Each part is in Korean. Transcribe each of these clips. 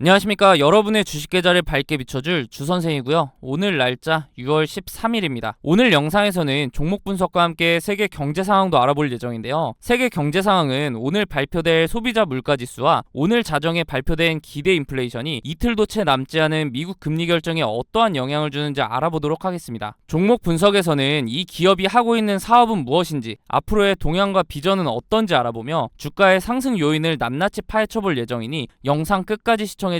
안녕하십니까. 여러분의 주식 계좌를 밝게 비춰줄 주선생이고요. 오늘 날짜 6월 13일입니다. 오늘 영상에서는 종목 분석과 함께 세계 경제 상황도 알아볼 예정인데요. 세계 경제 상황은 오늘 발표될 소비자 물가지수와 오늘 자정에 발표된 기대 인플레이션이 이틀도 채 남지 않은 미국 금리 결정에 어떠한 영향을 주는지 알아보도록 하겠습니다. 종목 분석에서는 이 기업이 하고 있는 사업은 무엇인지, 앞으로의 동향과 비전은 어떤지 알아보며 주가의 상승 요인을 낱낱이 파헤쳐볼 예정이니 영상 끝까지 시청해주시고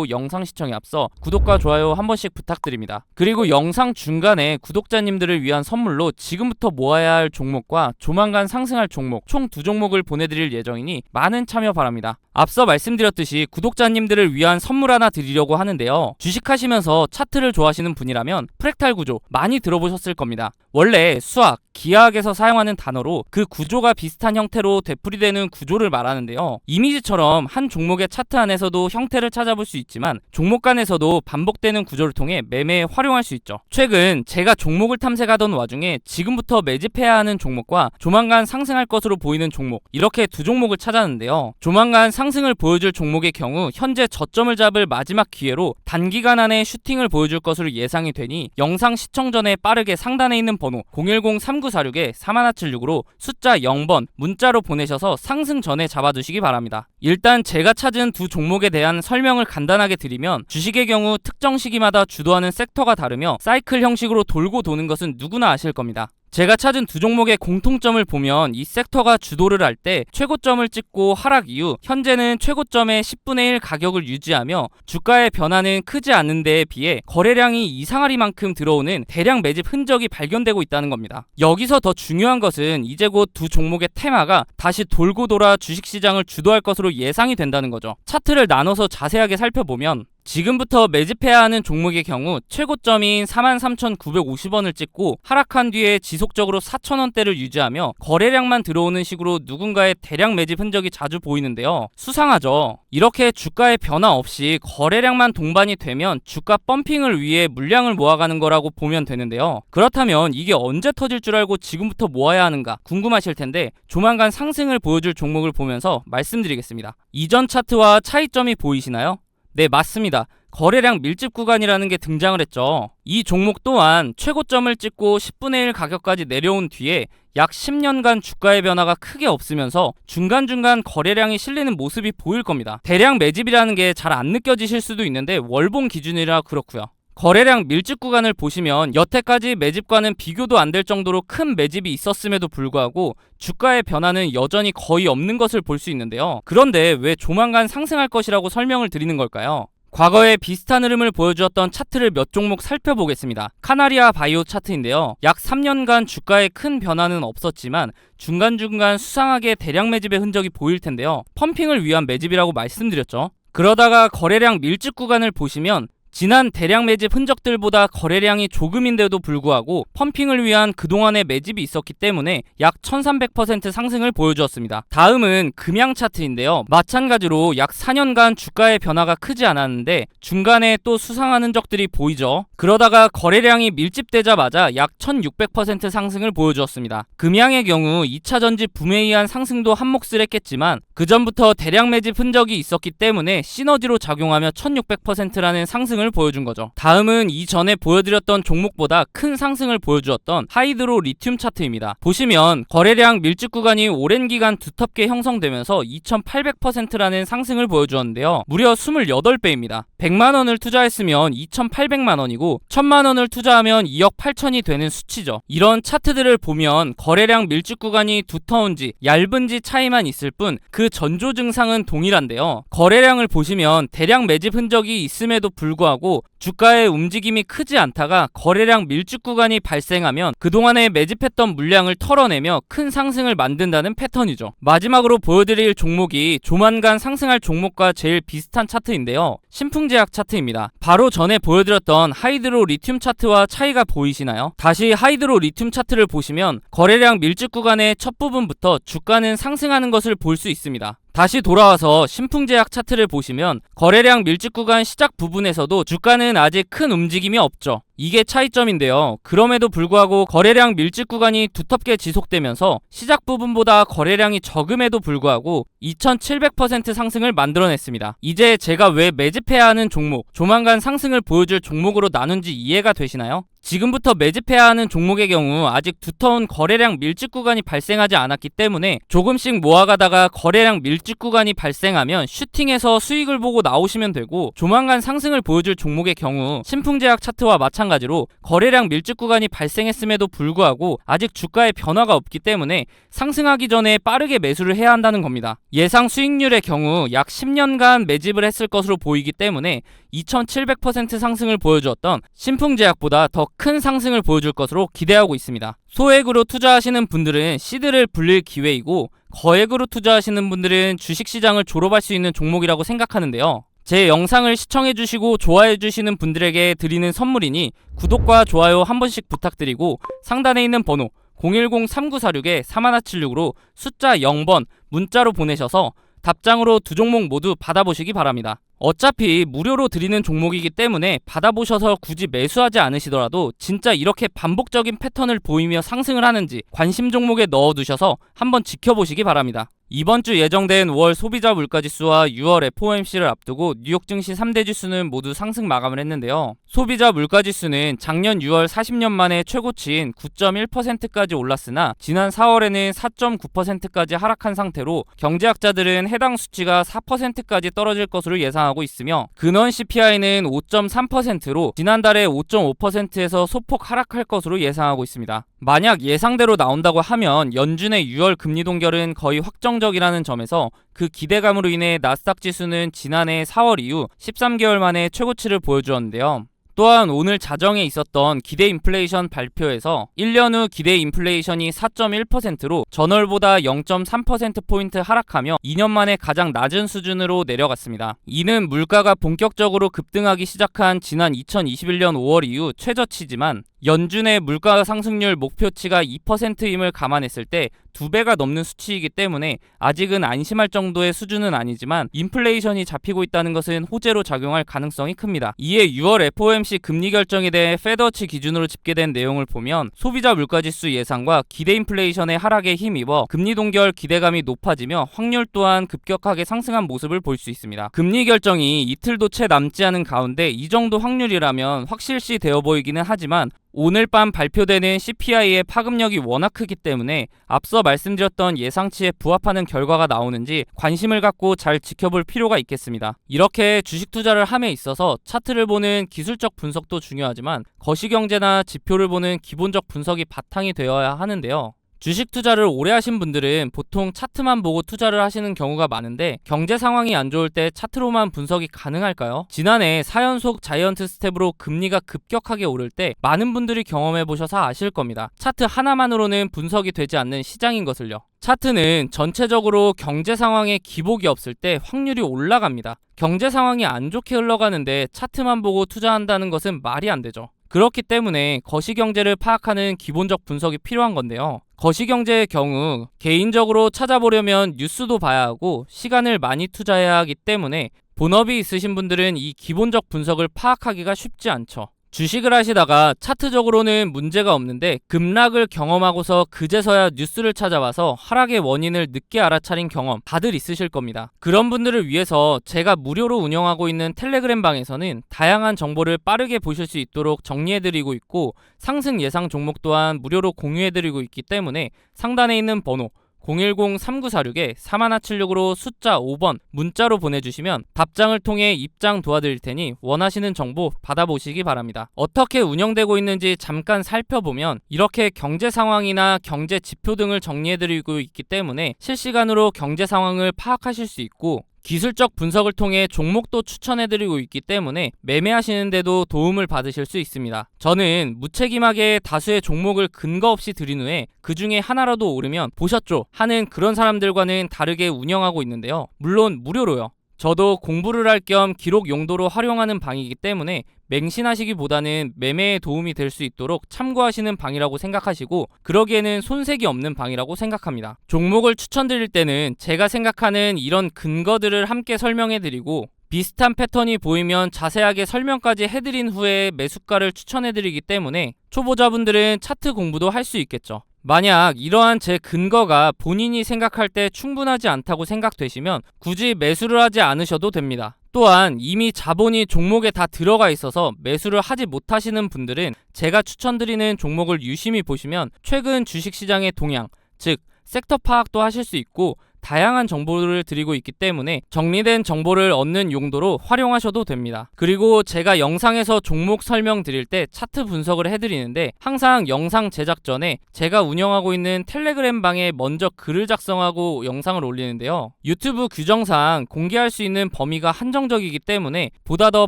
영상 시청에 앞서 구독과 좋아요 한 번씩 부탁드립니다. 그리고 영상 중간에 구독자님들을 위한 선물로 지금부터 모아야 할 종목과 조만간 상승할 종목 총 2종목을 보내드릴 예정이니 많은 참여 바랍니다. 앞서 말씀드렸듯이 구독자님들을 위한 선물 하나 드리려고 하는데요. 주식하시면서 차트를 좋아하시는 분이라면 프랙탈 구조 많이 들어보셨을 겁니다. 원래 수학, 기하학에서 사용하는 단어로 그 구조가 비슷한 형태로 되풀이되는 구조를 말하는데요. 이미지처럼 한 종목의 차트 안에서도 형태를 찾아볼 수 있지만 종목 간에서도 반복되는 구조를 통해 매매에 활용할 수 있죠. 최근 제가 종목을 탐색하던 와중에 지금부터 매집해야 하는 종목과 조만간 상승할 것으로 보이는 종목, 이렇게 2종목을 찾았는데요. 조만간 상승을 보여줄 종목의 경우 현재 저점을 잡을 마지막 기회로 단기간 안에 슈팅을 보여줄 것으로 예상이 되니 영상 시청 전에 빠르게 상단에 있는 번호 010-3946-4176으로 숫자 0번 문자로 보내셔서 상승 전에 잡아두시기 바랍니다. 일단 제가 찾은 2 종목에 대한 설명을 간단하게 드리면, 주식의 경우 특정 시기마다 주도하는 섹터가 다르며 사이클 형식으로 돌고 도는 것은 누구나 아실 겁니다. 제가 찾은 2 종목의 공통점을 보면 이 섹터가 주도를 할 때 최고점을 찍고 하락 이후 현재는 최고점의 10분의 1 가격을 유지하며 주가의 변화는 크지 않은 데에 비해 거래량이 이상하리만큼 들어오는 대량 매집 흔적이 발견되고 있다는 겁니다. 여기서 더 중요한 것은 이제 곧 2 종목의 테마가 다시 돌고 돌아 주식시장을 주도할 것으로 예상이 된다는 거죠. 차트를 나눠서 자세하게 살펴보면 지금부터 매집해야 하는 종목의 경우 최고점인 43,950원을 찍고 하락한 뒤에 지속적으로 4,000원대를 유지하며 거래량만 들어오는 식으로 누군가의 대량 매집 흔적이 자주 보이는데요. 수상하죠. 이렇게 주가의 변화 없이 거래량만 동반이 되면 주가 펌핑을 위해 물량을 모아가는 거라고 보면 되는데요. 그렇다면 이게 언제 터질 줄 알고 지금부터 모아야 하는가 궁금하실 텐데, 조만간 상승을 보여줄 종목을 보면서 말씀드리겠습니다. 이전 차트와 차이점이 보이시나요? 네, 맞습니다. 거래량 밀집 구간이라는 게 등장을 했죠. 이 종목 또한 최고점을 찍고 10분의 1 가격까지 내려온 뒤에 약 10년간 주가의 변화가 크게 없으면서 중간중간 거래량이 실리는 모습이 보일 겁니다. 대량 매집이라는 게 잘 안 느껴지실 수도 있는데 월봉 기준이라 그렇고요. 거래량 밀집 구간을 보시면 여태까지 매집과는 비교도 안 될 정도로 큰 매집이 있었음에도 불구하고 주가의 변화는 여전히 거의 없는 것을 볼 수 있는데요. 그런데 왜 조만간 상승할 것이라고 설명을 드리는 걸까요? 과거에 비슷한 흐름을 보여주었던 차트를 몇 종목 살펴보겠습니다. 카나리아 바이오 차트인데요. 약 3년간 주가에 큰 변화는 없었지만 중간중간 수상하게 대량 매집의 흔적이 보일 텐데요. 펌핑을 위한 매집이라고 말씀드렸죠. 그러다가 거래량 밀집 구간을 보시면 지난 대량 매집 흔적들보다 거래량이 조금인데도 불구하고 펌핑을 위한 그동안의 매집이 있었기 때문에 약 1300% 상승을 보여주었습니다. 다음은 금양 차트인데요. 마찬가지로 약 4년간 주가의 변화가 크지 않았는데 중간에 또 수상한 흔적들이 보이죠. 그러다가 거래량이 밀집되자마자 약 1600% 상승을 보여주었습니다. 금양의 경우 2차 전지 붐에 의한 상승도 한몫을 했겠지만 그 전부터 대량 매집 흔적이 있었기 때문에 시너지로 작용하며 1600%라는 상승을 보여준 거죠. 다음은 이전에 보여드렸던 종목보다 큰 상승을 보여주었던 하이드로 리튬 차트입니다. 보시면 거래량 밀집 구간이 오랜 기간 두텁게 형성되면서 2800%라는 상승을 보여주었는데요. 무려 28배입니다. 100만원을 투자했으면 2800만원이고 1000만원을 투자하면 2억 8천이 되는 수치죠. 이런 차트들을 보면 거래량 밀집 구간이 두터운지 얇은지 차이만 있을 뿐 그 전조 증상은 동일한데요. 거래량을 보시면 대량 매집 흔적이 있음에도 불구하고 주가의 움직임이 크지 않다가 거래량 밀집 구간이 발생하면 그동안에 매집했던 물량을 털어내며 큰 상승을 만든다는 패턴이죠. 마지막으로 보여드릴 종목이 조만간 상승할 종목과 제일 비슷한 차트인데요. 신풍제약 차트입니다. 바로 전에 보여드렸던 하이드로 리튬 차트와 차이가 보이시나요? 다시 하이드로 리튬 차트를 보시면 거래량 밀집 구간의 첫 부분부터 주가는 상승하는 것을 볼 수 있습니다. 다시 돌아와서 신풍제약 차트를 보시면 거래량 밀집 구간 시작 부분에서도 주가는 아직 큰 움직임이 없죠. 이게 차이점인데요. 그럼에도 불구하고 거래량 밀집 구간이 두텁게 지속되면서 시작 부분보다 거래량이 적음에도 불구하고 2700% 상승을 만들어냈습니다. 이제 제가 왜 매집해야 하는 종목, 조만간 상승을 보여줄 종목으로 나눈지 이해가 되시나요? 지금부터 매집해야 하는 종목의 경우 아직 두터운 거래량 밀집 구간이 발생하지 않았기 때문에 조금씩 모아가다가 거래량 밀집 구간이 발생하면 슈팅해서 수익을 보고 나오시면 되고, 조만간 상승을 보여줄 종목의 경우 신풍제약 차트와 마찬가지로 거래량 밀집 구간이 발생했음에도 불구하고 아직 주가에 변화가 없기 때문에 상승하기 전에 빠르게 매수를 해야 한다는 겁니다. 예상 수익률의 경우 약 10년간 매집을 했을 것으로 보이기 때문에 2700% 상승을 보여주었던 신풍제약보다 더 큰 상승을 보여줄 것으로 기대하고 있습니다. 소액으로 투자하시는 분들은 시드를 불릴 기회이고, 거액으로 투자하시는 분들은 주식시장을 졸업할 수 있는 종목이라고 생각하는데요. 제 영상을 시청해주시고 좋아해주시는 분들에게 드리는 선물이니 구독과 좋아요 한 번씩 부탁드리고, 상단에 있는 번호 010-3946-4176으로 숫자 0번 문자로 보내셔서 답장으로 두 종목 모두 받아보시기 바랍니다. 어차피 무료로 드리는 종목이기 때문에 받아보셔서 굳이 매수하지 않으시더라도 진짜 이렇게 반복적인 패턴을 보이며 상승을 하는지 관심 종목에 넣어두셔서 한번 지켜보시기 바랍니다. 이번 주 예정된 5월 소비자 물가지수와 6월 FOMC를 앞두고 뉴욕 증시 3대 지수는 모두 상승 마감을 했는데요. 소비자 물가지수는 작년 6월 40년 만에 최고치인 9.1%까지 올랐으나 지난 4월에는 4.9%까지 하락한 상태로 경제학자들은 해당 수치가 4%까지 떨어질 것으로 예상하고 있으며, 근원 CPI는 5.3%로 지난달에 5.5%에서 소폭 하락할 것으로 예상하고 있습니다. 만약 예상대로 나온다고 하면 연준의 6월 금리 동결은 거의 확정적이라는 점에서 그 기대감으로 인해 나스닥 지수는 지난해 4월 이후 13개월 만에 최고치를 보여주었는데요. 또한 오늘 자정에 있었던 기대 인플레이션 발표에서 1년 후 기대 인플레이션이 4.1%로 전월보다 0.3%포인트 하락하며 2년 만에 가장 낮은 수준으로 내려갔습니다. 이는 물가가 본격적으로 급등하기 시작한 지난 2021년 5월 이후 최저치지만, 연준의 물가 상승률 목표치가 2%임을 감안했을 때 2배가 넘는 수치이기 때문에 아직은 안심할 정도의 수준은 아니지만 인플레이션이 잡히고 있다는 것은 호재로 작용할 가능성이 큽니다. 이에 6월 FOMC 금리 결정에 대해 페드워치 기준으로 집계된 내용을 보면 소비자 물가지수 예상과 기대 인플레이션의 하락에 힘입어 금리 동결 기대감이 높아지며 확률 또한 급격하게 상승한 모습을 볼 수 있습니다. 금리 결정이 이틀도 채 남지 않은 가운데 이 정도 확률이라면 확실시 되어 보이기는 하지만, 오늘 밤 발표되는 CPI의 파급력이 워낙 크기 때문에 앞서 말씀드렸던 예상치에 부합하는 결과가 나오는지 관심을 갖고 잘 지켜볼 필요가 있겠습니다. 이렇게 주식 투자를 함에 있어서 차트를 보는 기술적 분석도 중요하지만 거시경제나 지표를 보는 기본적 분석이 바탕이 되어야 하는데요. 주식 투자를 오래 하신 분들은 보통 차트만 보고 투자를 하시는 경우가 많은데, 경제 상황이 안 좋을 때 차트로만 분석이 가능할까요? 지난해 4연속 자이언트 스텝으로 금리가 급격하게 오를 때 많은 분들이 경험해 보셔서 아실 겁니다. 차트 하나만으로는 분석이 되지 않는 시장인 것을요. 차트는 전체적으로 경제 상황에 기복이 없을 때 확률이 올라갑니다. 경제 상황이 안 좋게 흘러가는데 차트만 보고 투자한다는 것은 말이 안 되죠. 그렇기 때문에 거시경제를 파악하는 기본적 분석이 필요한 건데요. 거시경제의 경우 개인적으로 찾아보려면 뉴스도 봐야 하고 시간을 많이 투자해야 하기 때문에 본업이 있으신 분들은 이 기본적 분석을 파악하기가 쉽지 않죠. 주식을 하시다가 차트적으로는 문제가 없는데 급락을 경험하고서 그제서야 뉴스를 찾아봐서 하락의 원인을 늦게 알아차린 경험 다들 있으실 겁니다. 그런 분들을 위해서 제가 무료로 운영하고 있는 텔레그램 방에서는 다양한 정보를 빠르게 보실 수 있도록 정리해드리고 있고, 상승 예상 종목 또한 무료로 공유해드리고 있기 때문에 상단에 있는 번호 010-3946-4176으로 숫자 5번 문자로 보내주시면 답장을 통해 입장 도와드릴 테니 원하시는 정보 받아보시기 바랍니다. 어떻게 운영되고 있는지 잠깐 살펴보면 이렇게 경제 상황이나 경제 지표 등을 정리해드리고 있기 때문에 실시간으로 경제 상황을 파악하실 수 있고, 기술적 분석을 통해 종목도 추천해드리고 있기 때문에 매매하시는데도 도움을 받으실 수 있습니다. 저는 무책임하게 다수의 종목을 근거 없이 드린 후에 그 중에 하나라도 오르면 보셨죠? 하는 그런 사람들과는 다르게 운영하고 있는데요. 물론 무료로요. 저도 공부를 할 겸 기록 용도로 활용하는 방이기 때문에 맹신하시기보다는 매매에 도움이 될 수 있도록 참고하시는 방이라고 생각하시고, 그러기에는 손색이 없는 방이라고 생각합니다. 종목을 추천드릴 때는 제가 생각하는 이런 근거들을 함께 설명해드리고 비슷한 패턴이 보이면 자세하게 설명까지 해드린 후에 매수가를 추천해드리기 때문에 초보자분들은 차트 공부도 할 수 있겠죠. 만약 이러한 제 근거가 본인이 생각할 때 충분하지 않다고 생각되시면 굳이 매수를 하지 않으셔도 됩니다. 또한 이미 자본이 종목에 다 들어가 있어서 매수를 하지 못하시는 분들은 제가 추천드리는 종목을 유심히 보시면 최근 주식시장의 동향, 즉 섹터 파악도 하실 수 있고 다양한 정보를 드리고 있기 때문에 정리된 정보를 얻는 용도로 활용하셔도 됩니다. 그리고 제가 영상에서 종목 설명 드릴 때 차트 분석을 해드리는데 항상 영상 제작 전에 제가 운영하고 있는 텔레그램 방에 먼저 글을 작성하고 영상을 올리는데요. 유튜브 규정상 공개할 수 있는 범위가 한정적이기 때문에 보다 더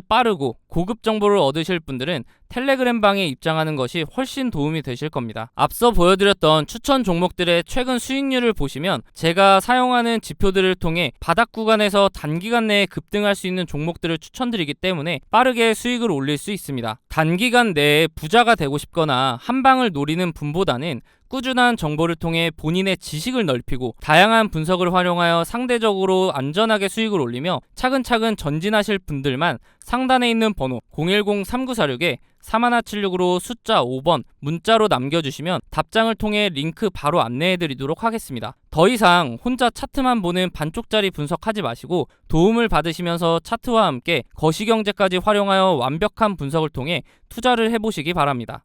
빠르고 고급 정보를 얻으실 분들은 텔레그램 방에 입장하는 것이 훨씬 도움이 되실 겁니다. 앞서 보여드렸던 추천 종목들의 최근 수익률을 보시면 제가 사용하는 지표들을 통해 바닥 구간에서 단기간 내에 급등할 수 있는 종목들을 추천드리기 때문에 빠르게 수익을 올릴 수 있습니다. 단기간 내에 부자가 되고 싶거나 한 방을 노리는 분보다는 꾸준한 정보를 통해 본인의 지식을 넓히고 다양한 분석을 활용하여 상대적으로 안전하게 수익을 올리며 차근차근 전진하실 분들만 상단에 있는 번호 010-3946-4176으로 숫자 5번 문자로 남겨주시면 답장을 통해 링크 바로 안내해드리도록 하겠습니다. 더 이상 혼자 차트만 보는 반쪽짜리 분석하지 마시고 도움을 받으시면서 차트와 함께 거시경제까지 활용하여 완벽한 분석을 통해 투자를 해보시기 바랍니다.